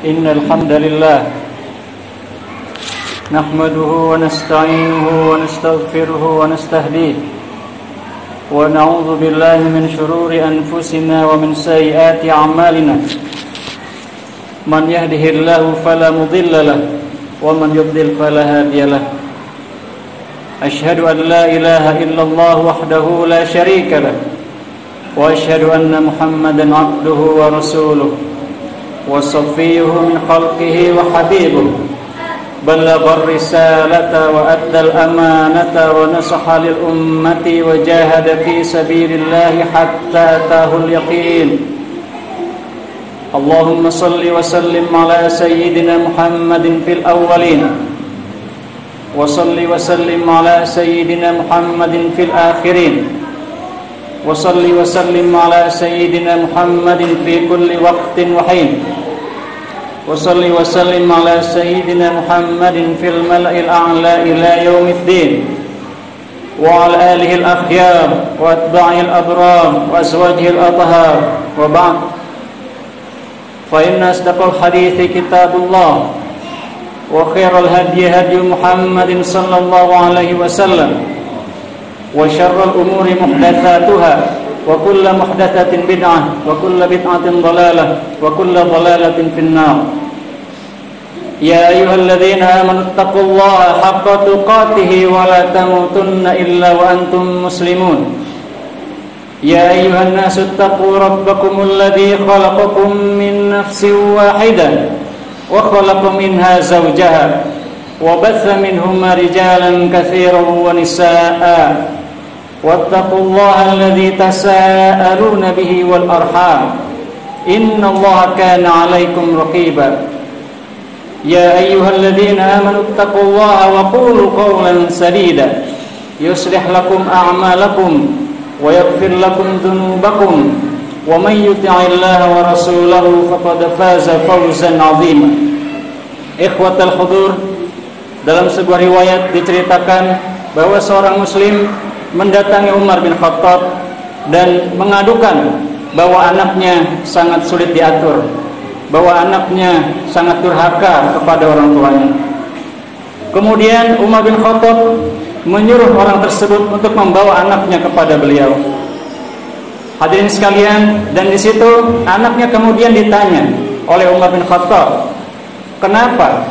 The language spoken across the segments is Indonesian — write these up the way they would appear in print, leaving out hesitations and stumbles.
إن الحمد لله نحمده ونستعينه ونستغفره ونستهديه ونعوذ بالله من شرور أنفسنا ومن سيئات أعمالنا من يهده الله فلا مضل له ومن يضلل فلا هادي له أشهد أن لا إله إلا الله وحده لا شريك له وأشهد أن محمدا عبده ورسوله وصفيه من خلقه وحبيبه بلغ الرسالة وأدى الأمانة ونصح للأمة وجاهد في سبيل الله حتى أتاه اليقين اللهم صل وسلم على سيدنا محمد في الأولين وصل وسلم على سيدنا محمد في الآخرين وصل وسلم على سيدنا محمد في كل وقت وحين وصل وسلم على سيدنا محمد في الملأ الأعلى إلى يوم الدين وعلى آله الأخيار وأتباعه الأبرار وأزواجه الأطهار وبعد فإن أصدق الحديث كتاب الله وخير الهدي هدي محمد صلى الله عليه وسلم وشر الأمور محدثاتها وكل محدثة بدعة وكل بدعة ضلالة وكل ضلالة في النار يا أيها الذين آمنوا اتقوا الله حق تقاته ولا تموتن إلا وأنتم مسلمون يا أيها الناس اتقوا ربكم الذي خلقكم من نفس واحدة وخلق منها زوجها وبث منهما رجالا كثيرا ونساء واتقوا الله الذي تساءلون به والأرحام إن الله كان عليكم رقيبا يا أيها الذين آمنوا اتقوا الله وقولوا قولا سديدا يصلح لكم أعمالكم ويغفر لكم ذنوبكم ومن يطع الله ورسوله فقد فاز فوزا عظيما Ikhwatal hudur, dalam sebuah riwayat diceritakan bahwa seorang muslim mendatangi Umar bin Khattab dan mengadukan bahwa anaknya sangat sulit diatur, bahwa anaknya sangat durhaka kepada orang tuanya. Kemudian Umar bin Khattab menyuruh orang tersebut untuk membawa anaknya kepada beliau. Hadirin sekalian, dan di situ anaknya kemudian ditanya oleh Umar bin Khattab, "Kenapa?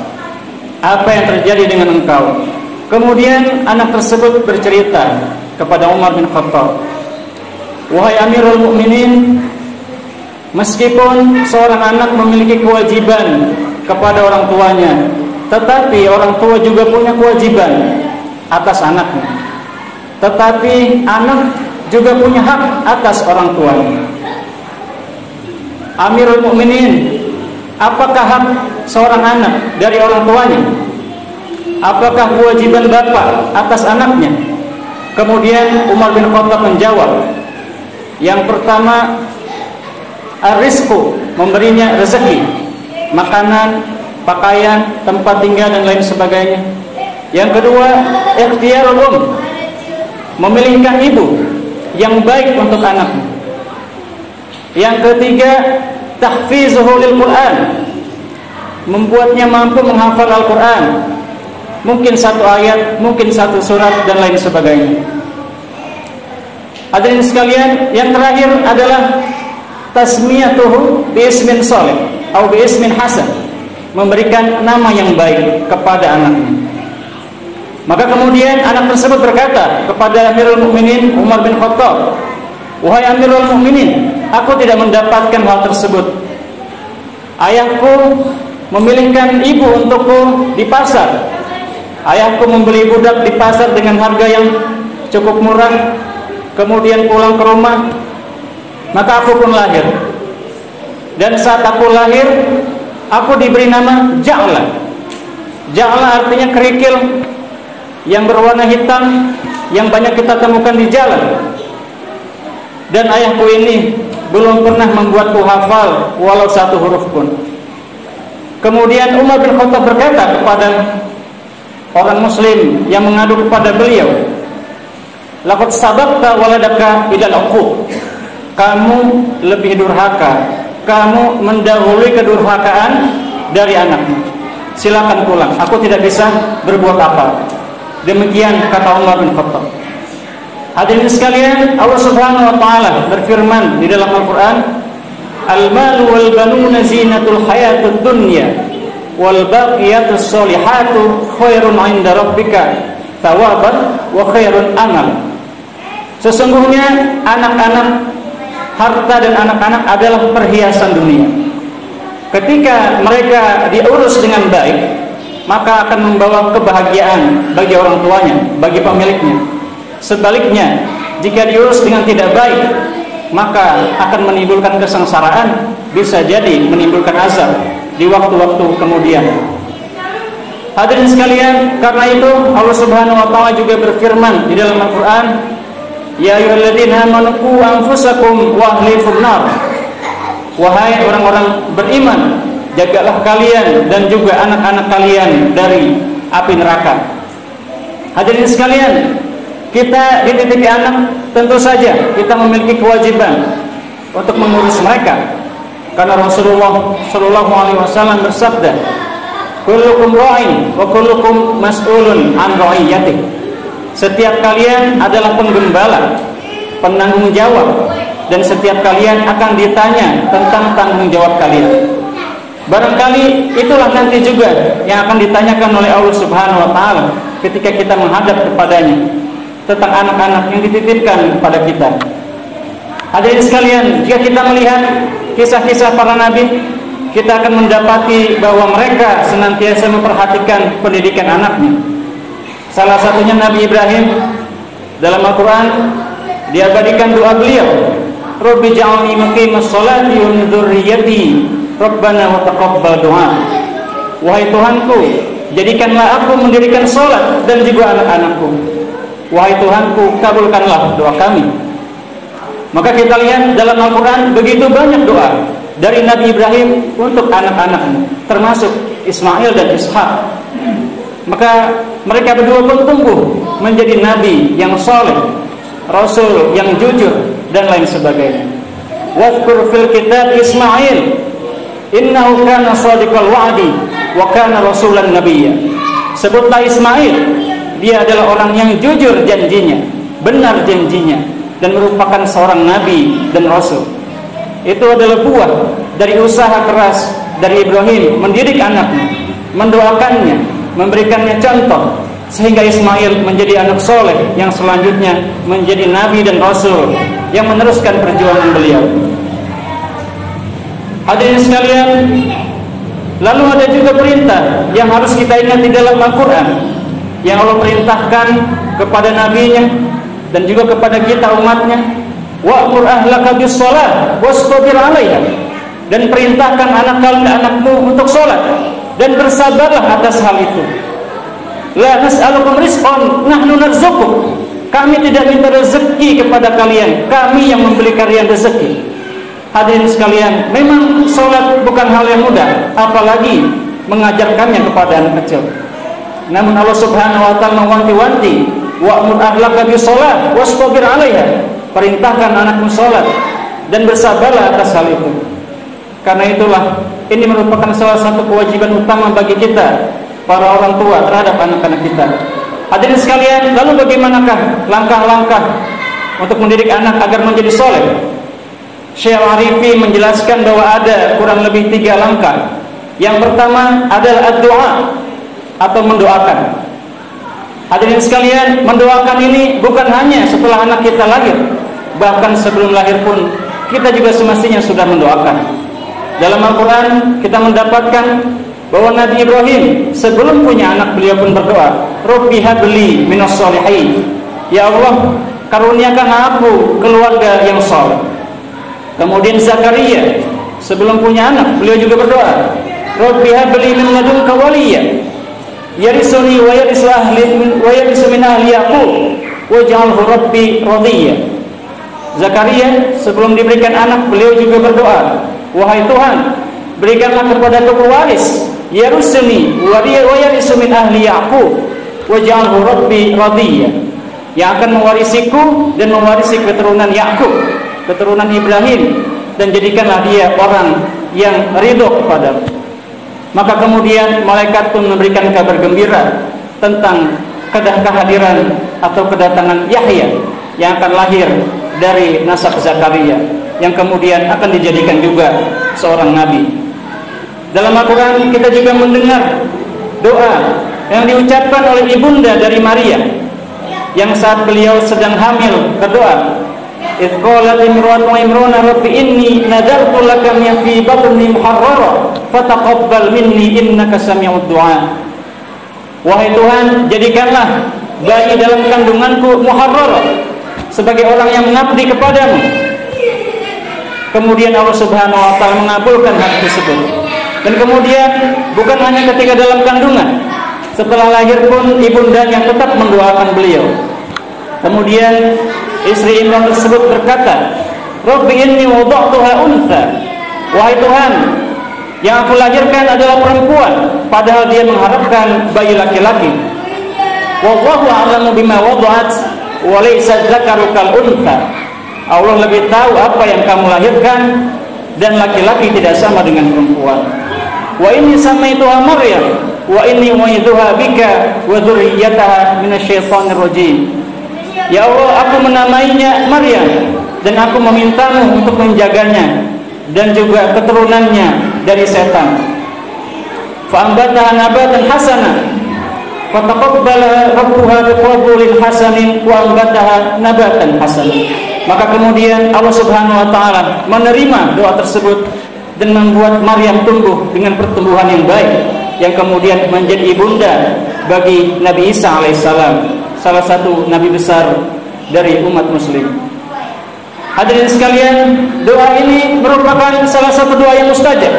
Apa yang terjadi dengan engkau?" Kemudian anak tersebut bercerita kepada Umar bin Khattab, "Wahai Amirul Mukminin, meskipun seorang anak memiliki kewajiban kepada orang tuanya, tetapi orang tua juga punya kewajiban atas anaknya. Tetapi anak juga punya hak atas orang tuanya. Amirul Mukminin, apakah hak seorang anak dari orang tuanya? Apakah kewajiban bapak atas anaknya?" Kemudian Umar bin Khattab menjawab, "Yang pertama, ar-rizqu, memberinya rezeki, makanan, pakaian, tempat tinggal dan lain sebagainya. Yang kedua, ikhtiyarul memilihkan ibu yang baik untuk anaknya. Yang ketiga, tahfizuhu lil Quran, membuatnya mampu menghafal Al-Quran, mungkin satu ayat, mungkin satu surat dan lain sebagainya." Hadirin sekalian, yang terakhir adalah tasmiyatuhu bi ismin shalih atau bi ismin hasan, memberikan nama yang baik kepada anaknya. Maka kemudian anak tersebut berkata kepada Amirul Mukminin Umar bin Khattab, "Wahai Amirul Mukminin, aku tidak mendapatkan hal tersebut. Ayahku memilihkan ibu untukku di pasar. Ayahku membeli budak di pasar dengan harga yang cukup murah, kemudian pulang ke rumah, maka aku pun lahir. Dan saat aku lahir, aku diberi nama Ja'la. Ja'la artinya kerikil yang berwarna hitam yang banyak kita temukan di jalan. Dan ayahku ini belum pernah membuatku hafal walau satu huruf pun." Kemudian Umar bin Khattab berkata kepada orang muslim yang mengadu kepada beliau, "Laqad sabaqta waladaka ilal uquq." Kamu lebih durhaka, kamu mendahului kedurhakaan dari anakmu. Silakan pulang, aku tidak bisa berbuat apa. Demikian kata Umar bin Khattab. Hadirin sekalian, Allah Subhanahu wa taala berfirman di dalam Al-Qur'an, "Al-malu wal banuna zinatul hayatud dunya wal baqiyatus sholihatu khairun 'inda rabbika thawaban wa khairun amal." Sesungguhnya anak-anak, harta dan anak-anak adalah perhiasan dunia. Ketika mereka diurus dengan baik, maka akan membawa kebahagiaan bagi orang tuanya, bagi pemiliknya. Sebaliknya, jika diurus dengan tidak baik, maka akan menimbulkan kesengsaraan, bisa jadi menimbulkan azab di waktu-waktu kemudian. Hadirin sekalian, karena itu Allah Subhanahu wa taala juga berfirman di dalam Al-Qur'an, "Ya ayyuhalladzina amanu qu anfusakum wa ahlikum nar." Wahai orang-orang beriman, jagalah kalian dan juga anak-anak kalian dari api neraka. Hadirin sekalian, kita dititipi anak, tentu saja kita memiliki kewajiban untuk mengurus mereka. Karena Rasulullah Shallallahu Alaihi Wasallam bersabda, "Kullukum ra'in wa kullukum mas'ulun an ra'iyatih." Setiap kalian adalah penggembala, penanggung jawab, dan setiap kalian akan ditanya tentang tanggung jawab kalian. Barangkali itulah nanti juga yang akan ditanyakan oleh Allah Subhanahu wa taala ketika kita menghadap kepadanya tentang anak-anak yang dititipkan kepada kita. Hadirin sekalian, jika kita melihat kisah-kisah para nabi, kita akan mendapati bahwa mereka senantiasa memperhatikan pendidikan anaknya. Salah satunya Nabi Ibrahim. Dalam Al-Quran diabadikan doa beliau, "Rabbi ja'alni muqimas sholati wa min dzurriyyati Rabbana wa taqabbal du'a." Wahai Tuhanku, jadikanlah aku mendirikan sholat dan juga anak-anakku. Wahai Tuhanku, kabulkanlah doa kami. Maka kita lihat dalam Al-Quran begitu banyak doa dari Nabi Ibrahim untuk anak-anaknya, termasuk Ismail dan Ishak. Maka mereka berdua pun tumbuh menjadi nabi yang soleh, rasul yang jujur, dan lain sebagainya. Wadhkur fil kitab Ismail innahu kana shadiqal wa'di wa kana rasulan nabiyya. Sebutlah Ismail, dia adalah orang yang jujur janjinya, benar janjinya, dan merupakan seorang nabi dan rasul. Itu adalah buah dari usaha keras dari Ibrahim mendidik anaknya, mendoakannya, memberikannya contoh, sehingga Ismail menjadi anak soleh yang selanjutnya menjadi nabi dan rasul yang meneruskan perjuangan beliau. Hadirin sekalian, lalu ada juga perintah yang harus kita ingat di dalam Al-Quran, yang Allah perintahkan kepada nabinya dan juga kepada kita umatnya, wa'mur ahlaka bis-shalah wastabir 'alaiha, dan perintahkan anak-anakmu untuk sholat dan bersabarlah atas hal itu. La nas'alukum rizqan nahnu narzuquk. Kami tidak minta rezeki kepada kalian, kami yang memberi kalian rezeki. Hadirin sekalian, memang sholat bukan hal yang mudah, apalagi mengajarkannya kepada anak kecil. Namun Allah Subhanahu wa taala mewanti-wanti, wa'mur ahlaka bis-shalah wastabir 'alaiha. Perintahkan anakmu sholat dan bersabarlah atas hal itu. Karena itulah ini merupakan salah satu kewajiban utama bagi kita, para orang tua, terhadap anak-anak kita. Hadirin sekalian, lalu bagaimanakah langkah-langkah untuk mendidik anak agar menjadi soleh? Syekh Arifi menjelaskan bahwa ada kurang lebih 3 langkah. Yang pertama adalah doa atau mendoakan. Hadirin sekalian, mendoakan ini bukan hanya setelah anak kita lahir, bahkan sebelum lahir pun kita juga semestinya sudah mendoakan. Dalam Al-Quran kita mendapatkan bahwa Nabi Ibrahim sebelum punya anak, beliau pun berdoa, Rabbi habli minas sholihin. Ya Allah, karuniakan aku keluarga yang saleh. Kemudian Zakaria sebelum punya anak, beliau juga berdoa, Rabbi habli min ladunka waliyya yarisuni wa yarisu min ahli Yaqub waj'alhu rabbi radiyya. Zakaria sebelum diberikan anak, beliau juga berdoa, wahai Tuhan, berikanlah kepadaku pewaris yarusuni wa yarisu min ahli Yaqub waj'alhu rabbi radiyya, yang akan mewarisiku dan mewarisi keturunan Yakub, keturunan Ibrahim, dan jadikanlah dia orang yang ridho kepadamu. Maka kemudian malaikat pun memberikan kabar gembira tentang kehadiran atau kedatangan Yahya yang akan lahir dari nasab Zakaria, yang kemudian akan dijadikan juga seorang nabi. Dalam Al-Quran kita juga mendengar doa yang diucapkan oleh ibunda dari Maria, yang saat beliau sedang hamil berdoa, "Idz qalat imra'atu Imran rabbi inni nadartu laka ma fi batni muharrara fataqabbal minni innaka sami'ud du'a." Wahai Tuhan, jadikanlah bayi dalam kandunganku muharrara, sebagai orang yang mengabdi kepadamu. Kemudian Allah Subhanahu wa taala mengabulkan hal tersebut. Dan kemudian bukan hanya ketika dalam kandungan, setelah lahir pun ibundanya tetap mendoakan beliau. Kemudian istri Imran tersebut berkata, "Rabbi inni wada'tuha untha." Wahai Tuhan, yang aku lahirkan adalah perempuan, padahal dia mengharapkan bayi laki-laki. Wallahu a'lamu bima wada'at wa laysa dzakaru kal untha. Allah lebih tahu apa yang kamu lahirkan, dan laki-laki tidak sama dengan perempuan. Wa inni samaituha Maryam wa inni u'idzuha bika wa dzurriyyataha minasyaitonir rajim. Ya Allah, aku menamainya Maryam, dan aku memintamu untuk menjaganya dan juga keturunannya dari setan. Fa'ambataha nabatan hasanah fataqabbala rabbuha biqabulin hasanin wa ambataha nabatan hasanan. Maka kemudian Allah Subhanahu wa taala menerima doa tersebut dan membuat Maryam tumbuh dengan pertumbuhan yang baik, yang kemudian menjadi ibunda bagi Nabi Isa alaihissalam, salah satu nabi besar dari umat muslim. Hadirin sekalian, doa ini merupakan salah satu doa yang mustajab,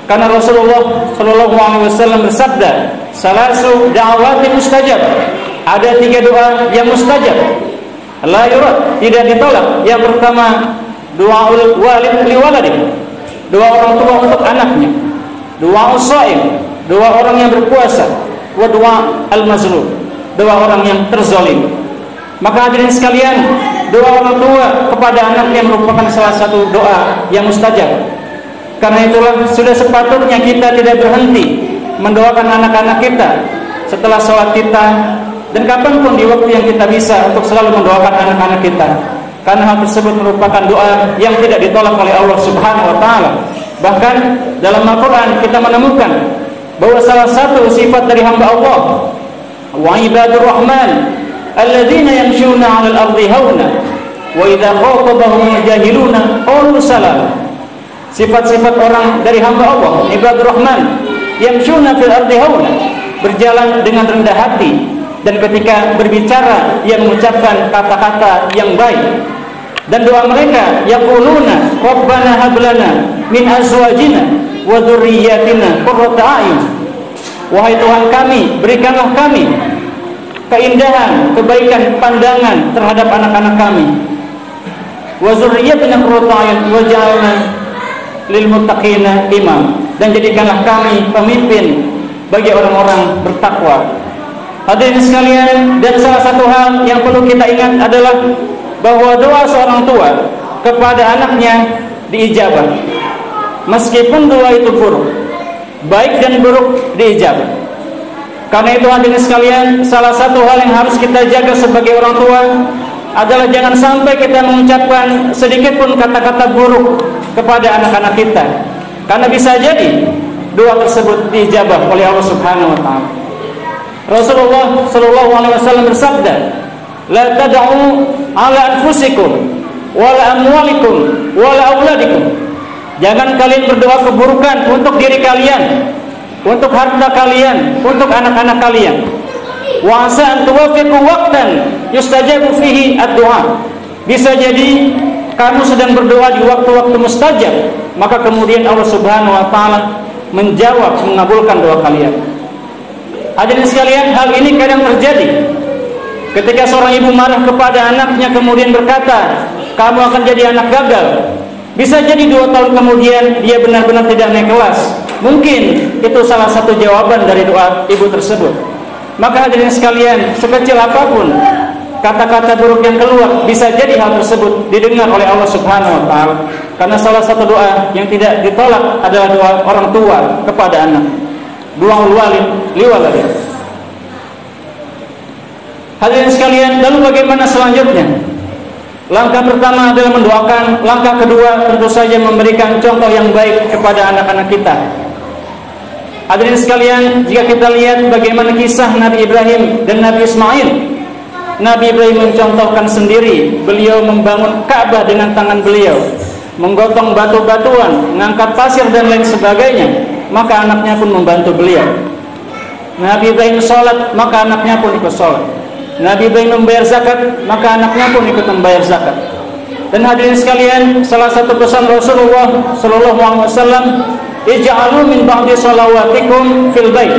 karena Rasulullah Shallallahu Alaihi Wasallam bersabda, "Salasu da'awati mustajab." Ada 3 doa yang mustajab, la yurad, tidak ditolak. Yang pertama, doaul walid li waladi, doa orang tua untuk anaknya. Doa shaim, doa orang yang berpuasa. Wa doa al-mazlum, doa orang yang terzalim. Maka hadirin sekalian, doa orang tua kepada anaknya merupakan salah satu doa yang mustajab. Karena itulah sudah sepatutnya kita tidak berhenti mendoakan anak-anak kita setelah sholat kita, dan kapanpun di waktu yang kita bisa, untuk selalu mendoakan anak-anak kita. Karena hal tersebut merupakan doa yang tidak ditolak oleh Allah Subhanahu wa taala. Bahkan dalam Al-Quran kita menemukan bahwa salah satu sifat dari hamba Allah, wa ibadur rahman alladzina yamshuna 'alal ardi hauna wa idza khatabahum jahiluna qalu salam. Sifat-sifat orang dari hamba Allah, ibadur rahman, yamshuna fil ardi hauna, berjalan dengan rendah hati, dan ketika berbicara ia mengucapkan kata-kata yang baik. Dan doa mereka, yaquluna rabbana hab lana min azwajina wa dzurriyyatina qurrata a'yun. Wahai Tuhan kami, berikanlah kami keindahan, kebaikan pandangan terhadap anak-anak kami. Wa dzurriyyatina qurrata a'yun waj'alna lil muttaqina imam, dan jadikanlah kami pemimpin bagi orang-orang bertakwa. Hadirin sekalian, dan salah satu hal yang perlu kita ingat adalah bahwa doa seorang tua kepada anaknya diijabah. Meskipun doa itu buruk, baik dan buruk diijabah. Karena itu hadirin sekalian, salah satu hal yang harus kita jaga sebagai orang tua adalah jangan sampai kita mengucapkan sedikit pun kata-kata buruk kepada anak-anak kita. Karena bisa jadi doa tersebut diijabah oleh Allah Subhanahu wa taala. Rasulullah Shallallahu Alaihi Wasallam bersabda, "La tad'u ala anfusikum, wala amwalikum, wala auladikum." Jangan kalian berdoa keburukan untuk diri kalian, untuk harta kalian, untuk anak-anak kalian. Wa asa an tuwaffiqu waqtan yustajabu fihi ad-du'a. Bisa jadi kamu sedang berdoa di waktu-waktu mustajab, maka kemudian Allah Subhanahu wa taala menjawab, mengabulkan doa kalian. Hadirin sekalian, hal ini kadang terjadi ketika seorang ibu marah kepada anaknya kemudian berkata, "Kamu akan jadi anak gagal." Bisa jadi 2 tahun kemudian dia benar-benar tidak naik kelas. Mungkin itu salah satu jawaban dari doa ibu tersebut. Maka hadirin sekalian, sekecil apapun kata-kata buruk yang keluar, bisa jadi hal tersebut didengar oleh Allah Subhanahu wa taala. Karena salah satu doa yang tidak ditolak adalah doa orang tua kepada anak. Du'aul walid liwaladi. Hadirin sekalian, lalu bagaimana selanjutnya? Langkah pertama adalah mendoakan, langkah kedua tentu saja memberikan contoh yang baik kepada anak-anak kita. Hadirin sekalian, jika kita lihat bagaimana kisah Nabi Ibrahim dan Nabi Ismail, Nabi Ibrahim mencontohkan sendiri, beliau membangun Ka'bah dengan tangan beliau, menggotong batu-batuan, mengangkat pasir dan lain sebagainya, maka anaknya pun membantu beliau. Nabi Ibrahim sholat, maka anaknya pun ikut sholat. Nabi Ibrahim membayar zakat, maka anaknya pun ikut membayar zakat. Dan hadirin sekalian, salah satu pesan Rasulullah sallallahu alaihi wasallam, ij'alu min ba'di sholawatikum fil bait.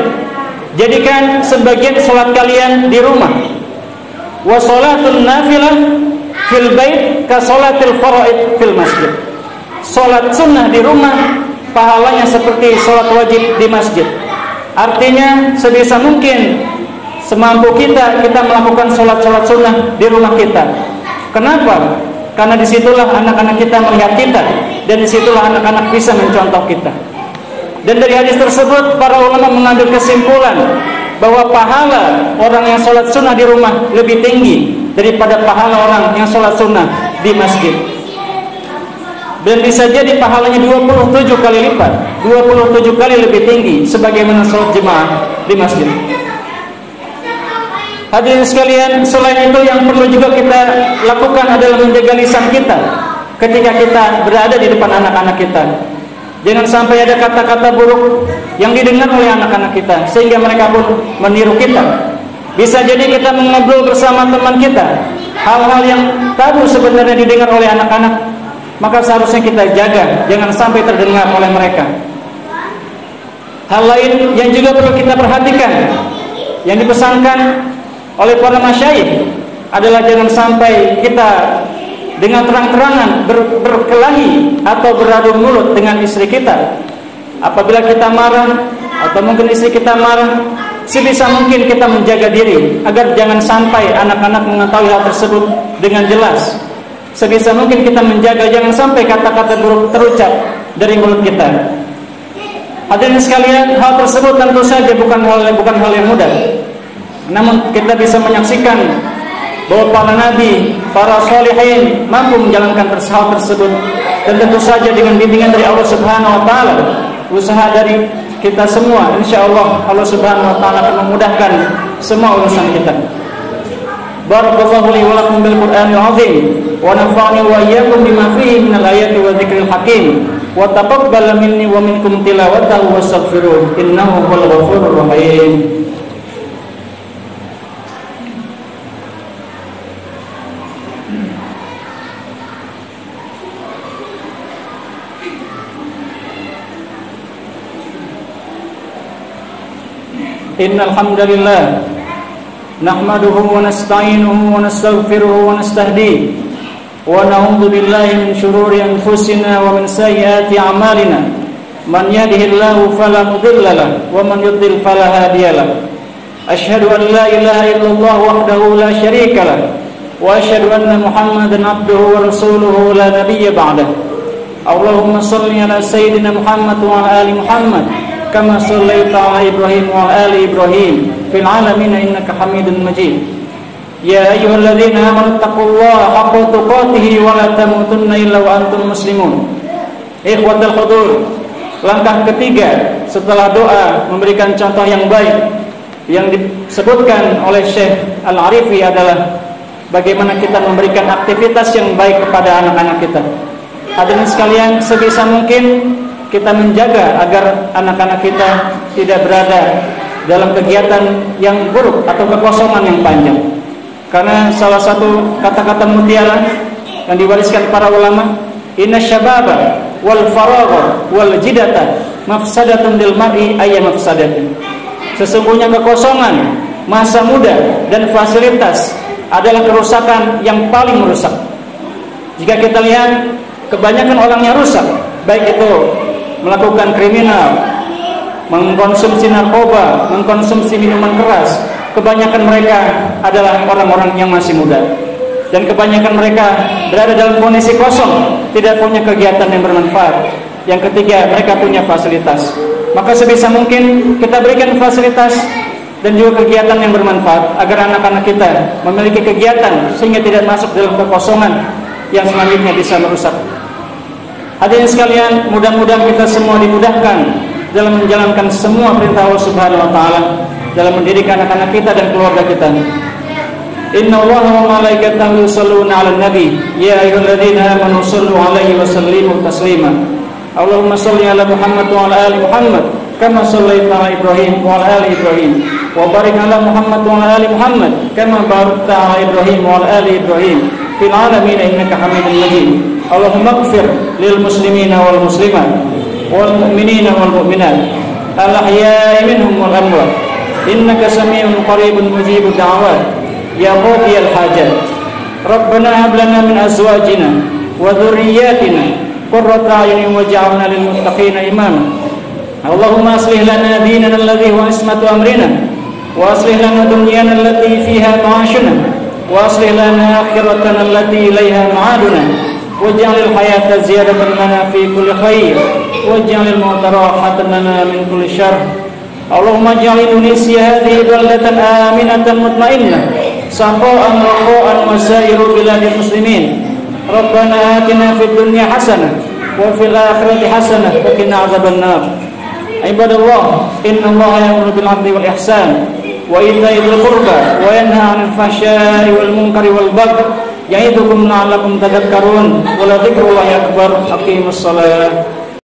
Jadikan sebagian salat kalian di rumah. Wa sholatul nafilah fil bait ka sholatil faraid fil masjid. Salat sunnah di rumah pahalanya seperti salat wajib di masjid. Artinya sebisa mungkin, semampu kita melakukan salat-salat sunnah di rumah kita. Kenapa? Karena disitulah anak-anak kita melihat kita, dan disitulah anak-anak bisa mencontoh kita. Dan dari hadis tersebut para ulama mengambil kesimpulan bahwa pahala orang yang sholat sunnah di rumah lebih tinggi daripada pahala orang yang sholat sunnah di masjid. Dan bisa jadi pahalanya 27 kali lipat, 27 kali lebih tinggi sebagaimana sholat jemaah di masjid. Hadirin sekalian, selain itu yang perlu juga kita lakukan adalah menjaga lisan kita ketika kita berada di depan anak-anak kita. Jangan sampai ada kata-kata buruk yang didengar oleh anak-anak kita sehingga mereka pun meniru kita. Bisa jadi kita mengobrol bersama teman kita, hal-hal yang tabu sebenarnya didengar oleh anak-anak, maka seharusnya kita jaga jangan sampai terdengar oleh mereka. Hal lain yang juga perlu kita perhatikan, yang dipesankan oleh para masyayikh adalah jangan sampai kita dengan terang-terangan berkelahi atau beradu mulut dengan istri kita. Apabila kita marah atau mungkin istri kita marah, sebisa mungkin kita menjaga diri agar jangan sampai anak-anak mengetahui hal tersebut dengan jelas. Sebisa mungkin kita menjaga jangan sampai kata-kata buruk terucap dari mulut kita. Hadirin sekalian, hal tersebut tentu saja bukan hal yang mudah. Namun kita bisa menyaksikan bahwa para nabi, para sholihin mampu menjalankan hal tersebut, dan tentu saja dengan bimbingan dari Allah Subhanahu wa taala, usaha dari kita semua, insyaallah Allah Subhanahu wa taala akan memudahkan semua urusan kita. Barakallahu li wa lakum bil Qur'anil azim wa nafa'ani wa iyyakum bima fihi minal ayati wa dzikril hakim wa taqabbal minni wa minkum tilawatahu wastaghfiruh innahu huwal ghafurur rahim. Innal hamdalillah nahmaduhu wa nasta'inuhu wa nastaghfiruhu wa nastahdihi wa na'udzu billahi min shururi anfusina wa min sayyiati a'malina man yahdihillahu fala mudilla lahu wa man yudlil fala hadiya lahu asyhadu an la ilaha illallah wahdahu la syarika lahu wa asyhadu anna muhammadan abduhu wa rasuluhu la nabiyya ba'dahu. Allahumma shalli ala sayyidina Muhammad wa ala ali Muhammad kama shallaita ala Ibrahim wa ali Ibrahim fil alamin innaka Hamidum Majid. Ya ayyuhalladzina amanu taqullaha haqqa tuqatih wa la tamutunna illa wa antum muslimun. Ikhwatul hudur, langkah ketiga setelah doa memberikan contoh yang baik yang disebutkan oleh Syekh Al-Arifi adalah bagaimana kita memberikan aktivitas yang baik kepada anak-anak kita. Hadirin sekalian, sebisa mungkin kita menjaga agar anak-anak kita tidak berada dalam kegiatan yang buruk atau kekosongan yang panjang. Karena salah satu kata-kata mutiara yang diwariskan para ulama, inna syababa wal faragha wal jidata mafsadatun lil mar'i ayya mafsadatin. Sesungguhnya kekosongan, masa muda dan fasilitas adalah kerusakan yang paling merusak. Jika kita lihat kebanyakan orang yang rusak, baik itu melakukan kriminal, mengkonsumsi narkoba, mengkonsumsi minuman keras, kebanyakan mereka adalah orang-orang yang masih muda. Dan kebanyakan mereka berada dalam kondisi kosong, tidak punya kegiatan yang bermanfaat. Yang ketiga, mereka punya fasilitas. Maka sebisa mungkin kita berikan fasilitas dan juga kegiatan yang bermanfaat agar anak-anak kita memiliki kegiatan sehingga tidak masuk dalam kekosongan yang selanjutnya bisa merusak. Hadirin sekalian, mudah-mudahan kita semua dimudahkan dalam menjalankan semua perintah Allah Subhanahu wa taala, dalam mendidik anak-anak kita dan keluarga kita. Innallaha wa malaikatahu yusholluna 'alan nabi ya ayyuhalladzina amanu shallu 'alaihi wa sallimu taslima. Allahumma shalli 'ala Muhammad wa 'ala ali Muhammad kama shallaita 'ala Ibrahim wa 'ala ali Ibrahim wa barik 'ala Muhammad wa 'ala ali Muhammad kama barakta 'ala Ibrahim wa 'ala ali Ibrahim fil 'alamin innaka Hamidum Majid. Allahumma ighfir lil muslimina wal muslimat wal mu'minina wal mu'minat al ahya'i minhum wal amwat innaka samii'un qaribun mujibud da'awat ya qadiyal hajat. Rabbana hab lana min azwajina wa dhurriyyatina qurrata a'yunin waj'alna lil muttaqina imama. Allahumma aslih lana dinana alladhi huwa ismatu amrina wa aslih lana dunyana allati fiha ma'ashuna wa aslih lana akhiratana allati ilayha ma'aduna waj'alil hayata ziyadatan lana fi kulli khair waj'alil mauta rahatan lana min kulli syarr. Allahumma ij'al Indonesia hadhihi baldatan aminatan mutmainnah sakha'an rakha'an wa sa'iru biladil muslimin. Rabbana atina fid dunya hasanah wa fil akhirati hasanah wa qina adzabannar. Ibadallah, innallaha ya'muru bil 'adli wal ihsan wa ita'i dzil qurba wa yanha 'anil fahsya'i wal munkari wal baghi ya'idukum la'allakum tadhakkarun wa la dzikrullahi akbar. Aqimus shalah.